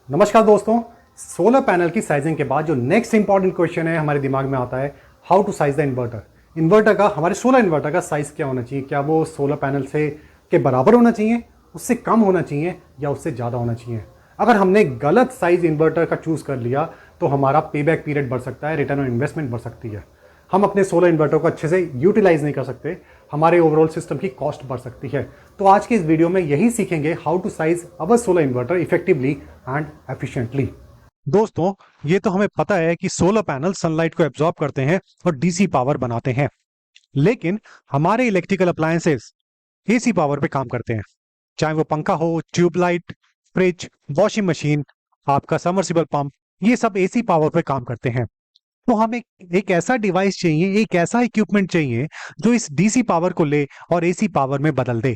नमस्कार दोस्तों। Solar panel की साइजिंग के बाद जो नेक्स्ट इंपॉर्टेंट क्वेश्चन है हमारे दिमाग में आता है, how to size the inverter. Inverter का, हमारे सोलर इन्वर्टर का साइज क्या होना चाहिए? क्या वो सोलर पैनल से के बराबर होना चाहिए, उससे कम होना चाहिए, या उससे ज़्यादा होना चाहिए? अगर हमने गलत साइज इन्वर्टर का चूज़ कर लिया तो हमारा पेबैक पीरियड बढ़ सकता है, रिटर्न ऑन इन्वेस्टमेंट बढ़ सकती है, हम अपने सोलर इन्वर्टर को अच्छे से यूटिलाइज नहीं कर सकते, हमारे ओवरऑल सिस्टम की कॉस्ट बढ़ सकती है। तो आज के इस वीडियो में यही सीखेंगे, how to size our solar inverter effectively and efficiently. दोस्तों, ये तो हमें पता है कि सोलर पैनल सनलाइट को एब्जॉर्ब करते हैं और डीसी पावर बनाते हैं, लेकिन हमारे इलेक्ट्रिकल अप्लायंसेस एसी पावर पे काम करते हैं। चाहे वो पंखा हो, ट्यूबलाइट, फ्रिज, वॉशिंग मशीन, आपका सबमर्सिबल पंप, ये सब एसी पावर पे काम करते हैं। तो हमें एक ऐसा डिवाइस चाहिए, एक ऐसा इक्विपमेंट चाहिए जो इस डीसी पावर को ले और एसी पावर में बदल दे,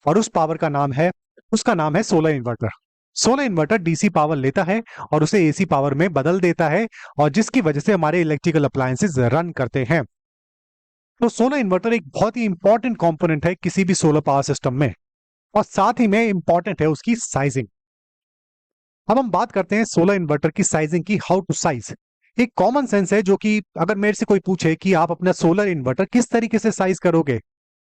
और उस पावर का नाम है, उसका नाम है solar inverter. Solar inverter DC power लेता है और उसे एसी पावर में बदल देता है, और जिसकी वजह से हमारे इलेक्ट्रिकल अप्लायंसेस रन करते हैं। तो सोलर इन्वर्टर एक बहुत ही इंपॉर्टेंट कंपोनेंट है किसी भी सोलर पावर सिस्टम में, और साथ ही में इंपॉर्टेंट है उसकी साइजिंग। अब हम बात करते हैं सोलर इन्वर्टर की साइजिंग की, हाउ टू साइज। एक कॉमन सेंस है जो कि अगर मेरे से कोई पूछे कि आप अपना सोलर इन्वर्टर किस तरीके से साइज करोगे,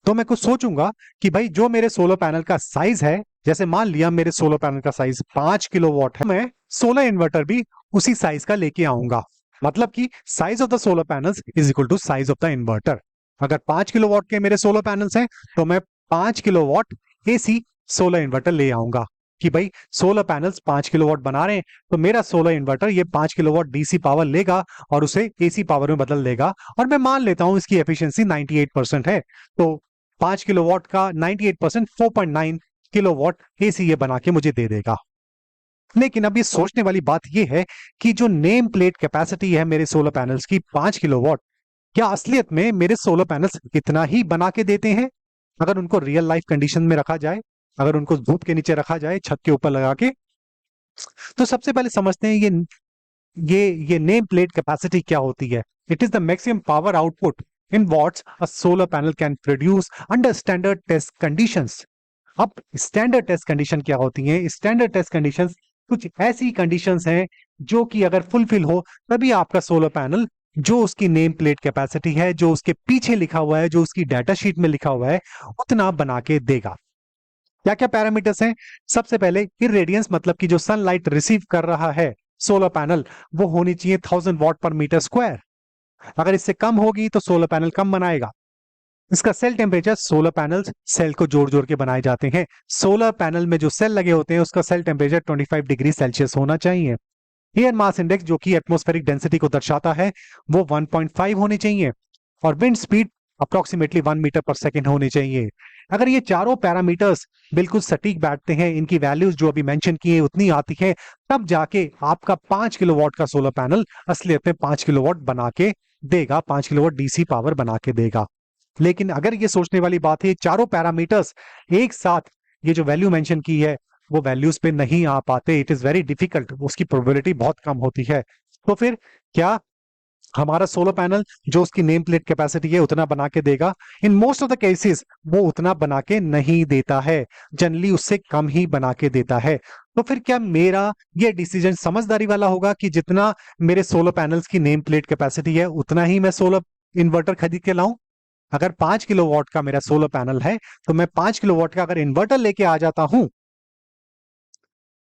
तो मैं कुछ सोचूंगा कि भाई जो मेरे सोलर पैनल का साइज है, जैसे मान लिया मेरे सोलर पैनल का साइज 5 किलोवाट है, मैं सोलर इन्वर्टर भी उसी साइज का लेके आऊंगा। मतलब कि size of the solar panels is equal to size of the inverter. अगर 5 किलोवाट के मेरे सोलर पैनल्स हैं तो मैं 5 किलोवाट एसी सोलर इन्वर्टर ले आऊंगा कि भाई सोलर पैनल्स 5 किलोवाट बना रहे हैं, तो मेरा सोलर इन्वर्टर ये 5 किलोवाट डीसी पावर लेगा और उसे एसी पावर में बदल देगा। और मैं मान लेता हूं इसकी एफिशिएंसी 98% है, तो 5 किलोवाट का 98% 4.9 किलोवाट एसी ये बना के मुझे दे देगा। लेकिन अब ये सोचने वाली बात ये है कि जो नेम प्लेट कैपेसिटी है मेरे सोलर पैनल्स की 5 किलोवाट, क्या असलियत में मेरे सोलर पैनल्स इतना ही बना के देते हैं? अगर उनको रियल लाइफ कंडीशन में रखा जाए, अगर उनको धूप के नीचे रखा जाए, छत के ऊपर लगा के, तो सबसे पहले समझते हैं ये नेम प्लेट कैपेसिटी क्या होती है। It is the maximum power output in watts a solar panel can produce under standard test conditions. अब स्टैंडर्ड टेस्ट कंडीशन क्या होती हैं? स्टैंडर्ड टेस्ट कंडीशंस कुछ ऐसी कंडीशंस हैं जो कि अगर फुलफिल हो तभी आपका सोलर पैनल जो उसकी नेम प्लेट कैपेसिटी है, जो उसके पीछे लिखा हुआ है, जो उसकी डाटा शीट में लिखा हुआ है, उतना बना के देगा। क्या क्या पैरामीटर्स हैं? सबसे पहले इरेडियंस, मतलब कि जो सनलाइट रिसीव कर रहा है सोलर पैनल, वो होनी चाहिए 1000 वाट पर मीटर स्क्वायर। अगर इससे कम होगी तो सोलर पैनल कम बनाएगा। इसका cell temperature, solar panels cell को जोड़ जोड़ के बनाए जाते हैं। सोलर पैनल में जो सेल लगे होते हैं उसका सेल टेम्परेचर 25 डिग्री सेल्सियस होना चाहिए। एयर मास इंडेक्स, जो कि एटमॉस्फेरिक डेंसिटी को दर्शाता है, वो 1.5 होनी चाहिए, और विंड स्पीड अप्रोक्सीमेटली 1 मीटर पर सेकेंड होनी चाहिए। अगर ये चारों पैरामीटर्स बिल्कुल सटीक बैठते हैं, इनकी वैल्यूज जो अभी मेंशन की है उतनी आती है, तब जाके आपका 5 किलोवाट का सोलर पैनल असलियत में 5 किलोवाट बना के देगा, 5 किलोवाट डीसी पावर बना के देगा। लेकिन अगर ये सोचने वाली बात है, चारों पैरामीटर्स एक साथ ये जो वैल्यू मेंशन की है वो वैल्यूज पे नहीं आ पाते, इट इज वेरी डिफिकल्ट, उसकी प्रोबेबिलिटी बहुत कम होती है। तो फिर क्या हमारा सोलर पैनल जो उसकी नेम प्लेट कैपेसिटी है उतना बना के देगा? In most of the cases वो उतना बना के नहीं देता है, जनरली उससे कम ही बना के देता है। तो फिर क्या मेरा ये डिसीजन समझदारी वाला होगा कि जितना मेरे सोलर पैनल्स की नेम प्लेट कैपेसिटी है उतना ही मैं सोलर इन्वर्टर खरीद के लाऊं? अगर 5 किलोवाट का मेरा सोलर पैनल है तो मैं 5 किलोवाट का अगर इन्वर्टर लेके आ जाता हूं,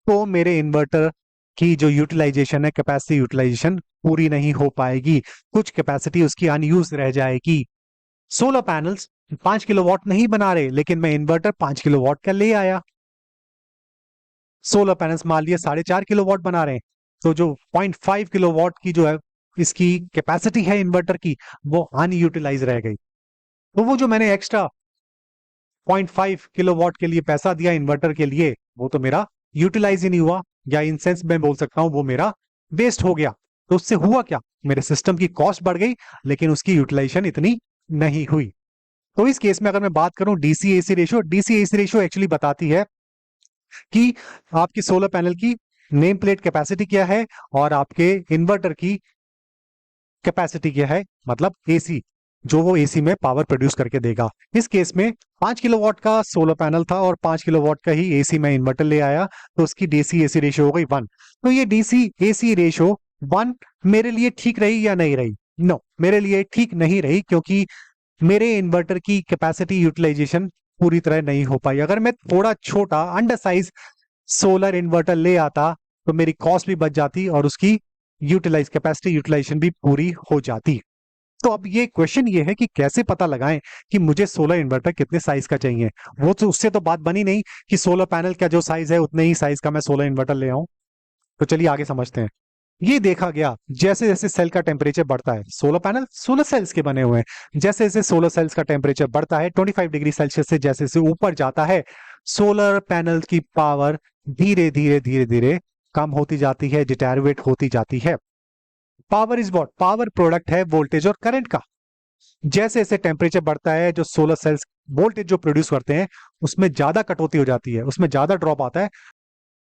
तो मेरे इन्वर्टर की जो यूटिलाइजेशन है, कैपेसिटी यूटिलाइजेशन पूरी नहीं हो पाएगी, कुछ कैपेसिटी उसकी अनयूज रह जाएगी। सोलर पैनल्स 5 किलोवाट नहीं बना रहे, लेकिन मैं इन्वर्टर 5 किलोवाट का ले आया। सोलर पैनल्स मान लिया 4.5 किलोवाट बना रहे हैं, तो जो 0.5 किलोवाट की जो है इसकी कैपेसिटी है इन्वर्टर की, वो अनयूटिलाइज रह गई। तो वो जो मैंने एक्स्ट्रा 0.5 किलोवाट के लिए पैसा दिया इन्वर्टर के लिए, वो तो मेरा यूटिलाइज ही नहीं हुआ, या इन सेंस मैं बोल सकता हूं वो मेरा वेस्ट हो गया। तो उससे हुआ क्या? मेरे सिस्टम की कॉस्ट बढ़ गई, लेकिन उसकी यूटिलाइजेशन इतनी नहीं हुई। तो इस केस में अगर मैं बात करूं DC AC ratio, DC AC ratio actually बताती है कि आपकी सोलर पैनल की नेम प्लेट कैपेसिटी क्या है और आपके इन्वर्टर की कैपेसिटी क्या है, मतलब एसी। जो वो एसी में पावर प्रोड्यूस करके देगा। इस केस में 5 किलोवाट का सोलर पैनल था और 5 किलोवाट का ही एसी में इन्वर्टर ले आया, तो उसकी डीसी एसी रेशियो हो गई 1। तो ये डीसी एसी रेशियो 1 मेरे लिए ठीक रही या नहीं रही? नो, मेरे लिए ठीक नहीं रही, क्योंकि मेरे इन्वर्टर की कैपेसिटी यूटिलाइजेशन पूरी तरह नहीं हो पाई। अगर मैं थोड़ा छोटा अंडर साइज सोलर इन्वर्टर ले आता तो मेरी कॉस्ट भी बच जाती और उसकी कैपेसिटी यूटिलाइजेशन भी पूरी हो जाती। तो अब ये क्वेश्चन ये है कि कैसे पता लगाएं कि मुझे सोलर इन्वर्टर कितने साइज का चाहिए। वो तो उससे तो बात बनी नहीं कि सोलर पैनल का जो साइज है उतने ही साइज का मैं सोलर इन्वर्टर ले आऊं। तो चलिए आगे समझते हैं। ये देखा गया जैसे जैसे सेल का टेम्परेचर बढ़ता है, सोलर पैनल सोलर सेल्स के बने हुए हैं, जैसे जैसे सोलर सेल्स का टेम्परेचर बढ़ता है 25 डिग्री सेल्सियस से जैसे जैसे ऊपर जाता है, सोलर पैनल की पावर धीरे धीरे धीरे धीरे कम होती जाती है, डिटेरियोरेट होती जाती है। Power is what? Power product है वोल्टेज और करंट का। जैसे जैसे टेम्परेचर बढ़ता है, जो सोलर सेल्स वोल्टेज जो प्रोड्यूस करते हैं उसमें ज्यादा कटौती हो जाती है, उसमें ज्यादा ड्रॉप आता है।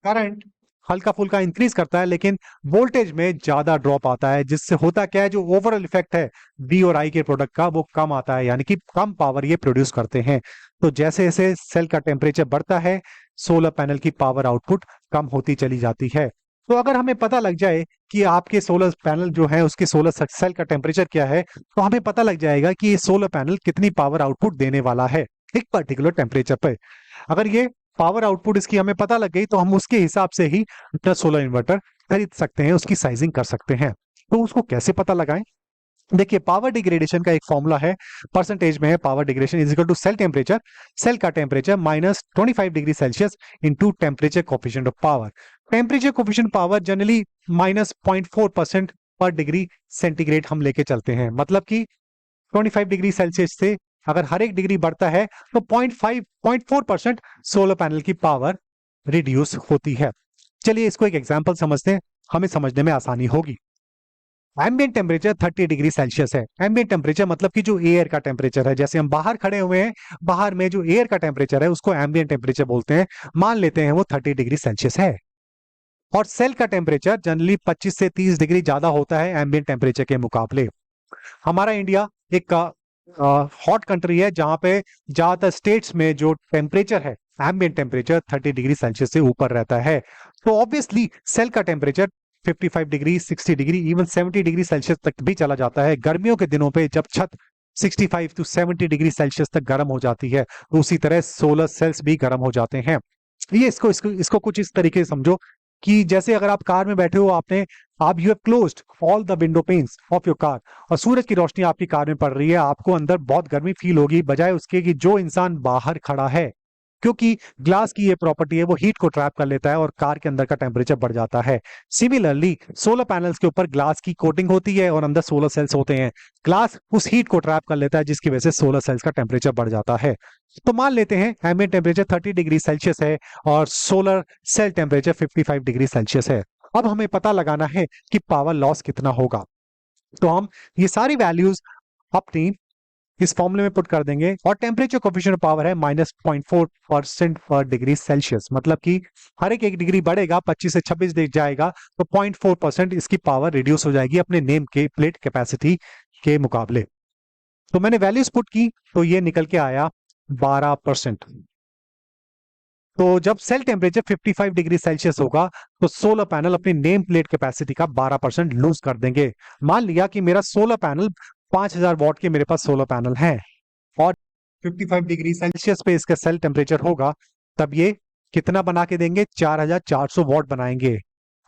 करंट हल्का फुल्का इंक्रीज करता है लेकिन वोल्टेज में ज्यादा ड्रॉप आता है, जिससे होता क्या है, जो ओवरऑल इफेक्ट है बी और आई के प्रोडक्ट का वो कम आता है, यानी कि कम पावर ये प्रोड्यूस करते हैं। तो जैसे जैसे सेल का टेम्परेचर बढ़ता है, सोलर पैनल की पावर आउटपुट कम होती चली जाती है। तो अगर हमें पता लग जाए कि आपके सोलर पैनल जो है उसके सोलर सेल का टेम्परेचर क्या है, तो हमें पता लग जाएगा कि ये सोलर पैनल कितनी पावर आउटपुट देने वाला है एक पर्टिकुलर टेम्परेचर पर। अगर ये पावर आउटपुट इसकी हमें पता लग गई तो हम उसके हिसाब से ही अपना सोलर इन्वर्टर खरीद सकते हैं, उसकी साइजिंग कर सकते हैं। तो उसको कैसे पता लगाएं? देखिए, पावर डिग्रेडेशन का एक फॉर्मूला है, परसेंटेज में है। Power degradation is equal to cell temperature, cell का temperature minus 25 degree Celsius into temperature coefficient of power. Temperature coefficient power generally minus 0.4% पर डिग्री सेंटीग्रेड हम लेके चलते हैं, मतलब कि 25 डिग्री सेल्सियस से अगर हर एक डिग्री बढ़ता है तो 0.4% सोलर पैनल की पावर रिड्यूस होती है। चलिए इसको एक एग्जांपल समझते हैं, हमें समझने में आसानी होगी। एम्बिएंट टेम्परेचर 30 डिग्री सेल्सियस है। एम्बिएंट टेम्परेचर मतलब कि जो एयर का टेम्परेचर है, जैसे हम बाहर खड़े हुए हैं, बाहर में जो एयर का टेम्परेचर है उसको एम्बिएंट टेम्परेचर बोलते हैं। मान लेते हैं वो 30 डिग्री सेल्सियस है। और सेल का टेम्परेचर जनरली 25 से 30 डिग्री ज्यादा होता है एम्बिएंट टेम्परेचर के मुकाबले। हमारा इंडिया एक हॉट कंट्री है जहां पे ज्यादातर स्टेट्स में जो टेम्परेचर है, एम्बिएंट टेम्परेचर 30 डिग्री सेल्सियस से ऊपर रहता है। तो ऑब्वियसली सेल का temperature 55 degree, 60 degree, even 70 degree Celsius तक भी चला जाता है। गर्मियों के दिनों पे जब छत 65 टू 70 डिग्री सेल्सियस तक गर्म हो जाती है, तो उसी तरह सोलर सेल्स भी गर्म हो जाते हैं। ये इसको कुछ इस तरीके से समझो कि जैसे अगर आप कार में बैठे हो, आप you have closed all the window pains of your car, और सूरज की रोशनी आपकी कार में पड़ रही है, आपको अंदर बहुत गर्मी फील होगी, बजाय उसके कि जो इंसान बाहर खड़ा है, क्योंकि ग्लास की ये प्रॉपर्टी है, वो हीट को ट्रैप कर लेता है और कार के अंदर का टेम्परेचर बढ़ जाता है। सिमिलरली सोलर पैनल्स के ऊपर ग्लास की कोटिंग होती है और अंदर सोलर सेल्स होते हैं। ग्लास उस हीट को ट्रैप कर लेता है जिसकी वजह से सोलर सेल्स का टेम्परेचर बढ़ जाता है। तो मान लेते हैं एम्बिएंट टेम्परेचर 30 डिग्री सेल्सियस है और solar cell temperature 55 degree celsius है। अब हमें पता लगाना है कि पावर लॉस कितना होगा। तो हम ये सारी वैल्यूज अपनी इस फॉर्मूले में पुट कर देंगे, और टेम्परेचर कोफिशिएंट पावर है -0.4% पर डिग्री सेल्सियस, मतलब कि हर एक डिग्री बढ़ेगा, 25 से 26 डिग्री जाएगा तो 0.4% इसकी पावर रिड्यूस हो जाएगी अपने नेम के प्लेट कैपेसिटी के मुकाबले। तो मैंने वैल्यूज पुट की तो ये निकल के आया 12%। तो जब सेल टेम्परेचर 55 डिग्री सेल्सियस होगा तो सोलर पैनल अपनी नेम प्लेट कैपेसिटी का 12% लूज कर देंगे। मान लिया कि मेरा सोलर पैनल 5000 वॉट के मेरे पास सोलर पैनल है और 55 डिग्री सेल्सियस पे इसका सेल टेम्परेचर होगा, तब ये कितना बना के देंगे? 4400 वॉट बनाएंगे।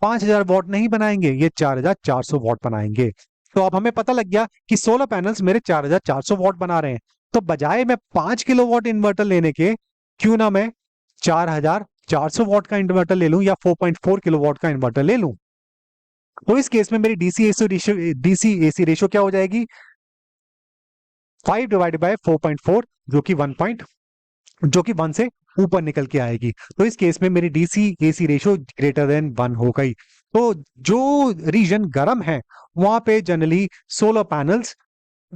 5000 वॉट नहीं बनाएंगे, ये 4400 वॉट बनाएंगे। तो अब हमें पता लग गया कि सोलर पैनल्स मेरे 4400 वॉट बना रहे हैं। तो बजाय मैं 5 किलो वॉट इन्वर्टर लेने के, क्यों ना मैं 4400 वॉट का इन्वर्टर ले लूं या 4.4 किलो वॉट का इन्वर्टर ले लूं। तो इस केस में मेरी डीसी एसी रेशियो क्या हो जाएगी? 5 डिवाइडेड बाय 4.4 जो कि 1 से ऊपर निकल के आएगी। तो इस केस में मेरी DC AC ratio greater than 1 हो गई। तो जो रीजन गर्म है वहां पे जनरली सोलर पैनल्स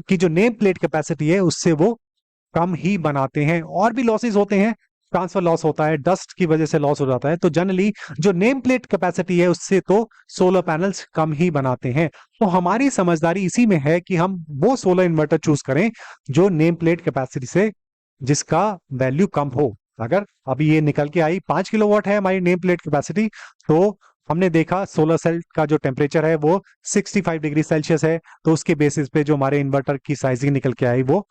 की जो नेम प्लेट कैपेसिटी है उससे वो कम ही बनाते हैं। और भी लॉसेस होते हैं, ट्रांसफर लॉस होता है, डस्ट की वजह से लॉस हो जाता है। तो जनरली जो नेम प्लेट कैपेसिटी है उससे तो सोलर पैनल्स कम ही बनाते हैं। तो हमारी समझदारी इसी में है कि हम वो सोलर इन्वर्टर चूज करें जो नेम प्लेट कैपेसिटी से जिसका वैल्यू कम हो। अगर अभी ये निकल के आई 5 किलोवाट है हमारी नेम प्लेट कैपेसिटी, तो हमने देखा सोलर सेल का जो टेम्परेचर है वो 65 डिग्री सेल्सियस है, तो उसके बेसिस पे जो हमारे इन्वर्टर की साइजिंग निकल के आई वो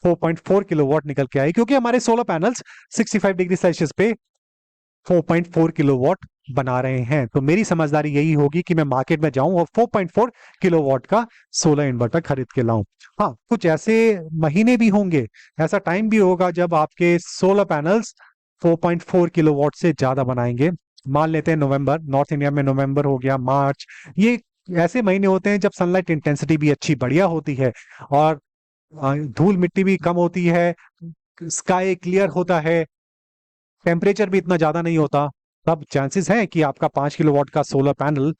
4.4 किलोवाट निकल के आई, क्योंकि हमारे सोलर पैनल्स 65 डिग्री सेल्सियस पे 4.4 किलोवाट बना रहे हैं। तो मेरी समझदारी यही होगी कि मैं मार्केट में जाऊं और 4.4 किलोवाट का सोलर इन्वर्टर खरीद के लाऊं। हाँ, कुछ ऐसे महीने भी होंगे, ऐसा टाइम भी होगा जब आपके सोलर पैनल्स 4.4 किलोवाट से ज्यादा बनाएंगे। मान लेते हैं नवंबर, नॉर्थ इंडिया में नवंबर हो गया, मार्च, ये ऐसे महीने होते हैं जब सनलाइट इंटेंसिटी भी अच्छी बढ़िया होती है और धूल मिट्टी भी कम होती है, स्काई क्लियर होता है, टेम्परेचर भी इतना ज्यादा नहीं होता। तब चांसेस है कि आपका 5 किलोवाट का सोलर पैनल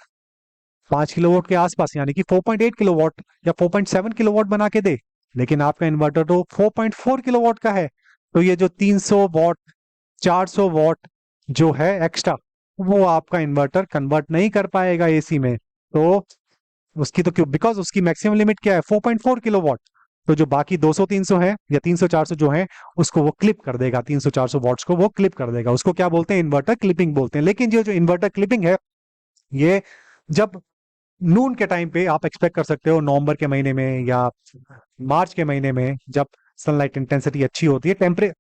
5 किलोवाट के आसपास यानी कि 4.8 किलोवाट या 4.7 किलोवाट बना के दे। लेकिन आपका इन्वर्टर तो 4.4 किलोवाट का है, तो ये जो 300 वॉट 400 वॉट जो है एक्स्ट्रा, वो आपका इन्वर्टर कन्वर्ट नहीं कर पाएगा एसी में। तो उसकी तो क्यों, बिकॉज उसकी मैक्सिमम लिमिट क्या है 4.4 किलोवाट। तो जो बाकी 200-300 है या 300-400 जो है उसको वो क्लिप कर देगा, 300-400 वॉट्स को वो क्लिप कर देगा। उसको क्या बोलते हैं, इन्वर्टर क्लिपिंग बोलते हैं। लेकिन जो जो इन्वर्टर क्लिपिंग है ये जब नून के टाइम पे आप एक्सपेक्ट कर सकते हो, नवंबर के महीने में या मार्च के महीने में, जब सनलाइट इंटेंसिटी अच्छी होती है।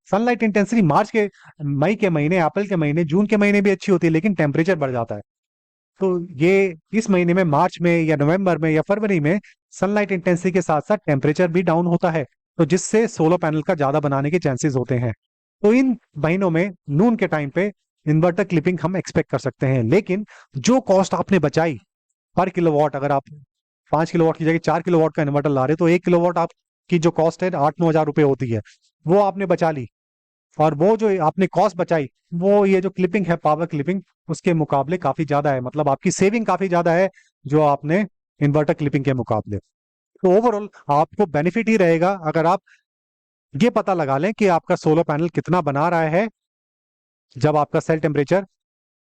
सनलाइट इंटेंसिटी मार्च के मई के महीने, अप्रैल के महीने, जून के महीने भी अच्छी होती है, लेकिन टेम्परेचर बढ़ जाता है। तो ये इस महीने में मार्च में या नवंबर में या फरवरी में सनलाइट इंटेंसिटी के साथ साथ टेम्परेचर भी डाउन होता है, तो जिससे सोलर पैनल का ज्यादा बनाने के चांसेस होते हैं। तो इन महीनों में नून के टाइम पे इन्वर्टर क्लिपिंग हम एक्सपेक्ट कर सकते हैं। लेकिन जो कॉस्ट आपने बचाई पर किलोवाट, अगर आप 5 किलोवाट की जगह 4 किलोवाट का इन्वर्टर ला रहे हो तो 1 किलोवाट आपकी जो कॉस्ट है 8-9 हजार रुपए होती है, वो आपने बचा ली। और वो जो आपने कॉस्ट बचाई वो ये जो क्लिपिंग है, पावर क्लिपिंग, उसके मुकाबले काफी ज्यादा है। मतलब आपकी सेविंग काफी ज्यादा है जो आपने इन्वर्टर क्लिपिंग के मुकाबले। तो ओवरऑल आपको बेनिफिट ही रहेगा अगर आप ये पता लगा लें कि आपका सोलर पैनल कितना बना रहा है। जब आपका सेल टेम्परेचर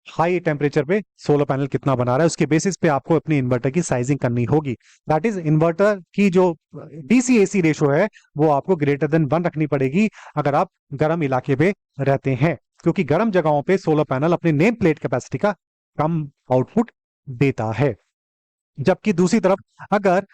हाई टेम्परेचर पे सोलर पैनल कितना बना रहा है, उसके बेसिस पे आपको अपनी इन्वर्टर की साइजिंग करनी होगी। दैट इज इन्वर्टर की जो डीसी एसी रेशो है वो आपको ग्रेटर देन 1 रखनी पड़ेगी अगर आप गर्म इलाके पे रहते हैं, क्योंकि गर्म जगहों पे सोलर पैनल अपनी नेम प्लेट कैपेसिटी का कम आउटपुट देता है। जबकि दूसरी तरफ अगर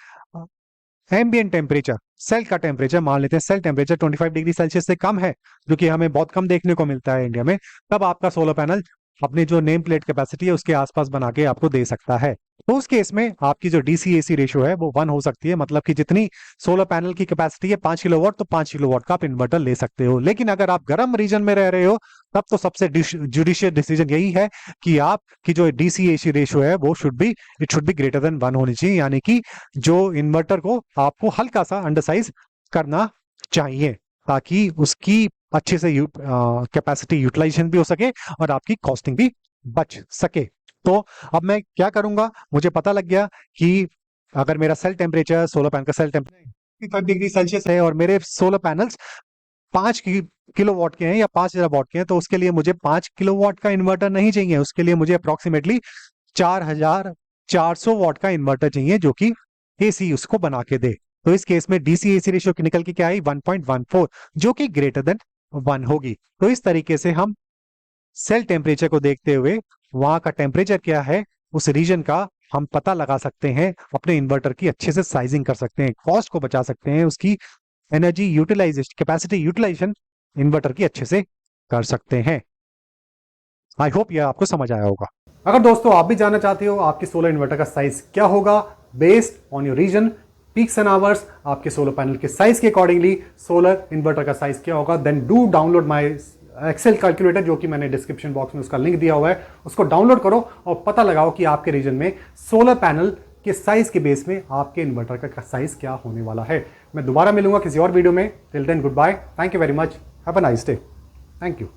एम्बियंट टेम्परेचर, सेल का टेम्परेचर, मान लेते हैं सेल टेम्परेचर 25 डिग्री सेल्सियस से कम है, जो कि हमें बहुत कम देखने को मिलता है इंडिया में, तब आपका सोलर पैनल अपनी जो नेम प्लेट कैपेसिटी है उसके आसपास बना के आपको दे सकता है। तो उस केस में आपकी जो डीसी एसी रेशियो है वो 1 हो सकती है। मतलब कि जितनी सोलर पैनल की कैपेसिटी है 5 किलोवाट, तो 5 किलोवाट का आप इन्वर्टर ले सकते हो। लेकिन अगर आप गर्म रीजन में रह रहे हो तब तो सबसे जुडिशियस डिसीजन यही है कि आपकी जो डीसी एसी रेशियो है वो it should be greater than 1 होनी चाहिए। यानी कि जो इन्वर्टर को आपको हल्का सा अंडरसाइज करना चाहिए, ताकि उसकी अच्छे से कैपेसिटी यूटिलाइजेशन भी हो सके और आपकी कॉस्टिंग भी बच सके। तो अब मैं क्या करूंगा, मुझे पता लग गया कि अगर मेरा सेल टेम्परेचर, सोलर पैनल का सेल टेम्परेचर 5 डिग्री सेल्सियस है और मेरे सोलर पैनल्स 5 किलोवाट के हैं या 5,000 वॉट के हैं, तो उसके लिए मुझे 5 किलोवाट का इन्वर्टर नहीं चाहिए। उसके लिए मुझे अप्रोक्सीमेटली 4,400 वॉट का इन्वर्टर चाहिए जो कि एसी उसको बना के दे। तो इस केस में डीसी एसी रेशियो निकल के क्या आई 1.14, जो कि ग्रेटर देन 1 होगी। तो इस तरीके से हम सेल टेम्परेचर को देखते हुए वहां का टेम्परेचर क्या है उस रीजन का हम पता लगा सकते हैं, अपने इन्वर्टर की अच्छे से साइजिंग कर सकते हैं, कॉस्ट को बचा सकते हैं, उसकी energy utilization, capacity utilization inverter की अच्छे से कर सकते हैं। आई होप यह आपको समझ आया होगा। अगर दोस्तों आप भी जानना चाहते हो आपके सोलर इन्वर्टर का साइज क्या होगा based on your region, peaks and hours, आपके सोलर पैनल के साइज के अकॉर्डिंगली सोलर इन्वर्टर का साइज क्या होगा, then do download my Excel calculator, जो कि मैंने डिस्क्रिप्शन बॉक्स में उसका लिंक दिया हुआ है। उसको डाउनलोड करो और पता लगाओ कि आपके रीजन में सोलर पैनल के साइज के बेस में आपके इन्वर्टर का साइज क्या होने वाला है। मैं दोबारा मिलूंगा किसी और वीडियो में। Till then good bye, thank you very much, have a nice day, thank you.